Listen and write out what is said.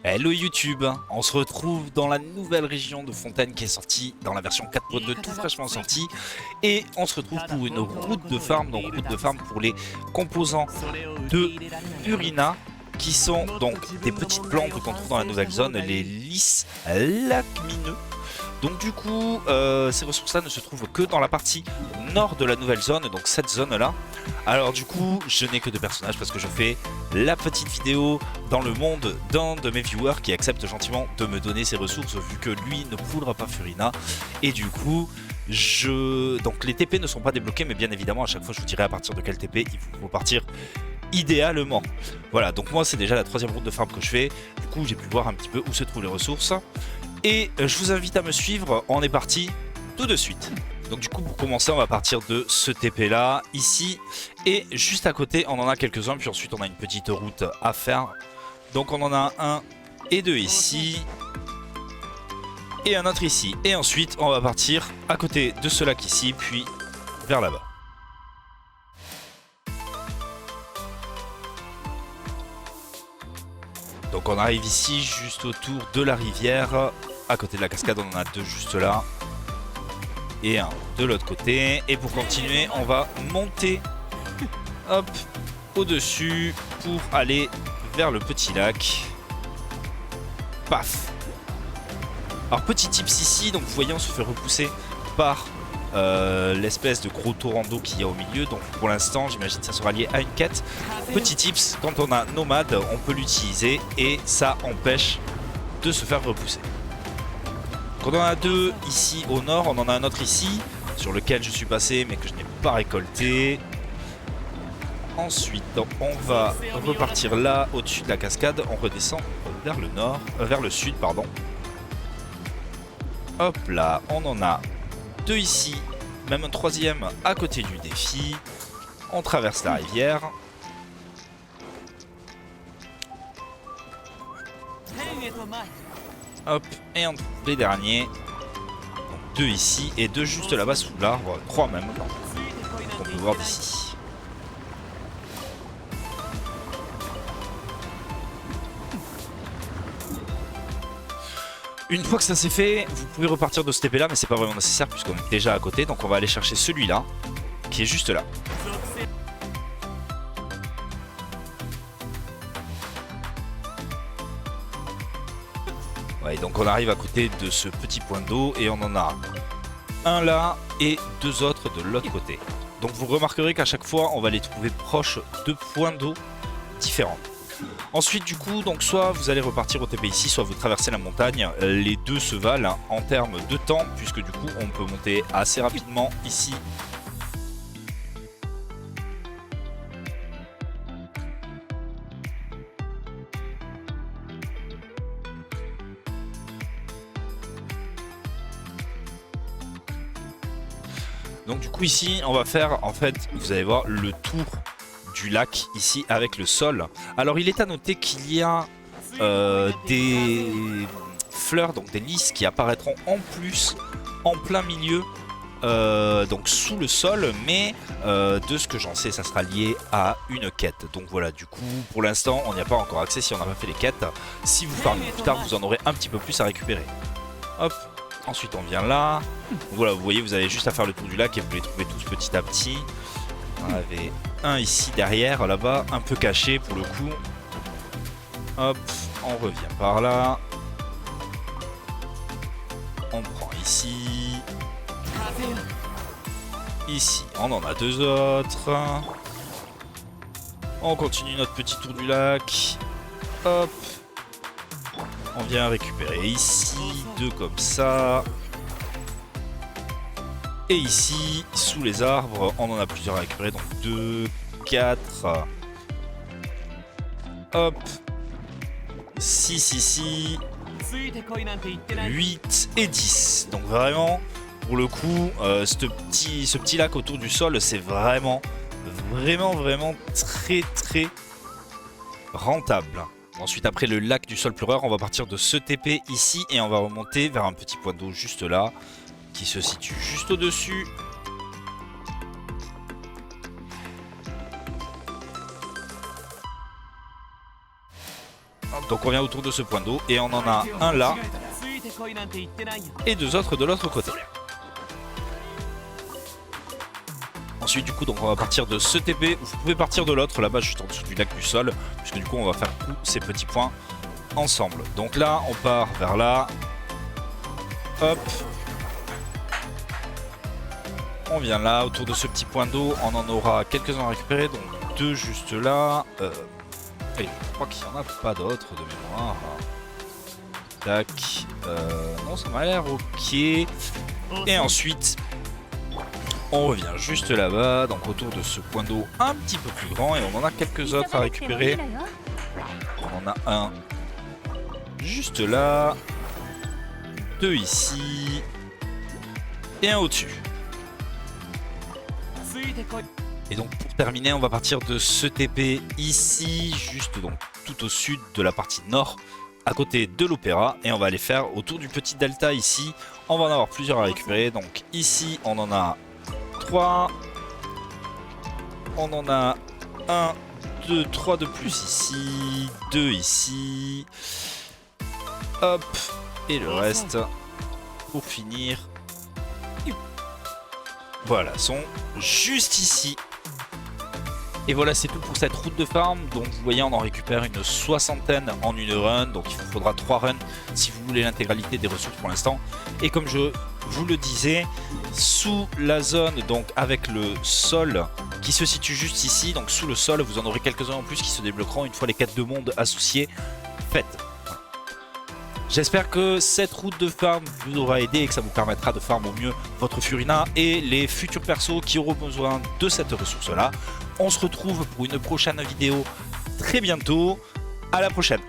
Hello YouTube, on se retrouve dans la nouvelle région de Fontaine qui est sortie dans la version 4.2 tout fraîchement sortie. Et on se retrouve pour une route de farm, donc route de farm pour les composants de Furina, qui sont donc des petites plantes qu'on trouve dans la nouvelle zone, les lys lacmineux. Donc du coup, ces ressources-là ne se trouvent que dans la partie nord de la nouvelle zone, donc cette zone-là. Alors du coup, je n'ai que deux personnages parce que je fais la petite vidéo dans le monde d'un de mes viewers qui accepte gentiment de me donner ses ressources vu que lui ne poudra pas Furina. Et du coup, donc les TP ne sont pas débloqués, mais bien évidemment à chaque fois je vous dirai à partir de quel TP il faut partir idéalement. Voilà, donc moi c'est déjà la troisième route de farm que je fais. Du coup j'ai pu voir un petit peu où se trouvent les ressources. Et je vous invite à me suivre, on est parti tout de suite. Donc du coup pour commencer on va partir de ce TP là, ici. Et juste à côté on en a quelques-uns, puis ensuite on a une petite route à faire. Donc on en a un et deux ici. Et un autre ici. Et ensuite on va partir à côté de ce lac ici, puis vers là-bas. Donc on arrive ici juste autour de la rivière. À côté de la cascade on en a deux juste là. Et un de l'autre côté. Et pour continuer on va monter hop au-dessus pour aller vers le petit lac. Paf. Alors petit tips ici, donc vous voyez on se fait repousser par l'espèce de gros torrent d'eau qu'il y a au milieu. Donc pour l'instant j'imagine que ça sera lié à une quête. Petit tips, quand on a nomade on peut l'utiliser et ça empêche de se faire repousser. Donc on en a deux ici au nord, on en a un autre ici sur lequel je suis passé mais que je n'ai pas récolté. Ensuite on va repartir là au-dessus de la cascade, on redescend vers le nord, vers le sud pardon. Hop là, on en a deux ici, même un troisième à côté du défi. On traverse la rivière. Hop, et on trouve les derniers. Donc deux ici et deux juste là-bas sous l'arbre, trois même, qu'on peut voir d'ici. Une fois que ça c'est fait, vous pouvez repartir de ce TP là, mais c'est pas vraiment nécessaire puisqu'on est déjà à côté. Donc on va aller chercher celui-là, qui est juste là. Ouais, donc on arrive à côté de ce petit point d'eau et on en a un là et deux autres de l'autre côté. Donc vous remarquerez qu'à chaque fois on va les trouver proches de points d'eau différents. Ensuite du coup, donc soit vous allez repartir au TP ici, soit vous traversez la montagne. Les deux se valent en termes de temps, puisque du coup on peut monter assez rapidement ici. Donc du coup ici on va faire en fait, vous allez voir le tour du lac ici avec le sol. Alors il est à noter qu'il y a des fleurs, donc des lys qui apparaîtront en plus en plein milieu, donc sous le sol, mais de ce que j'en sais ça sera lié à une quête. Donc voilà, du coup pour l'instant on n'y a pas encore accès si on n'a pas fait les quêtes. Si vous farmez plus tard vous en aurez un petit peu plus à récupérer. Hop, ensuite on vient là. Voilà, vous voyez, vous avez juste à faire le tour du lac et vous les trouvez tous petit à petit. On avait un ici derrière, là-bas, un peu caché pour le coup. Hop, on revient par là. On prend ici. Ici, on en a deux autres. On continue notre petit tour du lac. Hop. On vient récupérer ici, deux comme ça. Et ici, sous les arbres, on en a plusieurs à récupérer. Donc 2, 4, hop, 6 ici, 8 et 10. Donc vraiment, pour le coup, ce petit lac autour du sol, c'est vraiment très rentable. Ensuite, après le lac du sol pleureur, on va partir de ce TP ici et on va remonter vers un petit point d'eau juste là, qui se situe juste au-dessus. Donc on vient autour de ce point d'eau et on en a un là et 2 autres de l'autre côté. Ensuite du coup donc on va partir de ce TP, vous pouvez partir de l'autre là-bas juste en dessous du lac du sol, puisque du coup on va faire tous ces petits points ensemble. Donc là on part vers là, hop, on vient là, autour de ce petit point d'eau, on en aura quelques-uns à récupérer, donc 2 juste là, et je crois qu'il n'y en a pas d'autres de mémoire. Tac, non ça m'a l'air ok, et ensuite on revient juste là-bas, donc autour de ce point d'eau un petit peu plus grand, et on en a quelques autres à récupérer. On en a un juste là, 2 ici, et un au-dessus. Et donc pour terminer, on va partir de ce TP ici, juste donc tout au sud de la partie nord, à côté de l'opéra, et on va aller faire autour du petit delta ici. On va en avoir plusieurs à récupérer, donc ici on en a 3, on en a 1, 2, 3 de plus ici, 2 ici, hop, et le reste pour finir, voilà, sont juste ici. Et voilà, c'est tout pour cette route de farm. Donc vous voyez, on en récupère une 60aine en une run, donc il vous faudra 3 runs si vous voulez l'intégralité des ressources pour l'instant. Et comme je vous le disais, sous la zone, donc avec le sol qui se situe juste ici, donc sous le sol, vous en aurez quelques-uns en plus qui se débloqueront une fois les quêtes de monde associées faites. J'espère que cette route de farm vous aura aidé et que ça vous permettra de farm au mieux votre Furina et les futurs persos qui auront besoin de cette ressource là. On se retrouve pour une prochaine vidéo très bientôt. À la prochaine.